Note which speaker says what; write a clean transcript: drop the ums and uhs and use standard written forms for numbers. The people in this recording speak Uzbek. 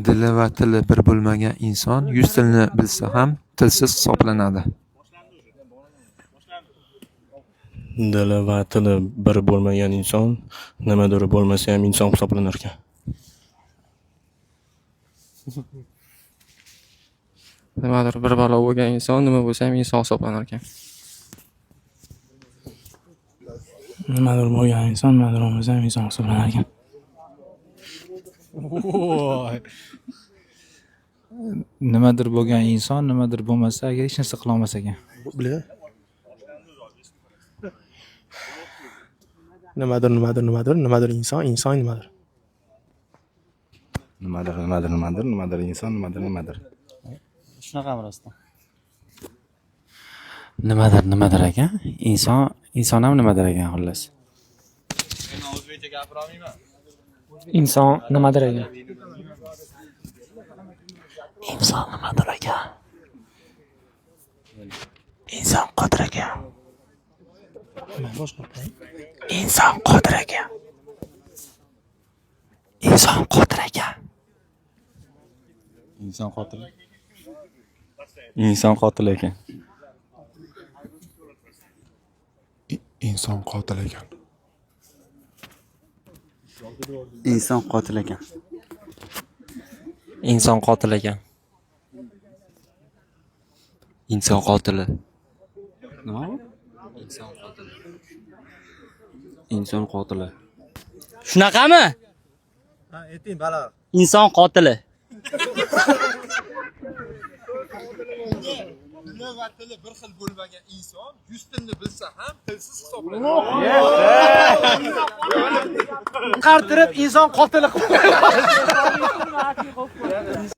Speaker 1: Dili va tili bir bo'lmagan inson 100 tilni bilsa ham tilsiz hisoblanadi.
Speaker 2: Dili va tili bir bo'lmagan inson nimadir bo'lmasa ham inson hisoblanar ekan.
Speaker 3: Nimadir bir balo bo'lgan inson nima bo'lsa ham inson hisoblanar ekan.
Speaker 4: Nimadir bo'lgan inson nimadir bo'lmasa ham inson hisoblanar ekan.
Speaker 5: Nimadir bo'lgan inson nimadir bo'lmasa agar hech narsa qila olmas ekan.
Speaker 6: Nimadir inson nimadir.
Speaker 7: Nimadir inson nimadir.
Speaker 4: Shunaqami rostdan?
Speaker 8: Nimadir ekan. Inson ham nimadir ekan xullas.
Speaker 4: Inson nimadir ekan.
Speaker 8: Inson nimadir ekan. Inson qodir ekan. Inson qodir ekan. Inson qodir ekan.
Speaker 7: Inson qotil ekan.
Speaker 9: Inson qotil ekan.
Speaker 8: Inson qotil ekan.
Speaker 3: Inson qotil ekan.
Speaker 8: Inson qotili.
Speaker 3: Nima?
Speaker 8: Inson qotili.
Speaker 10: Shunaqami?
Speaker 6: Ha, ayting bala.
Speaker 10: Inson qotili.
Speaker 1: Dili va tili bir xil bo'lmagan inson 100 tilni bilsa ham tilsiz hisoblanadi.
Speaker 6: Qartirib inson qotili qilib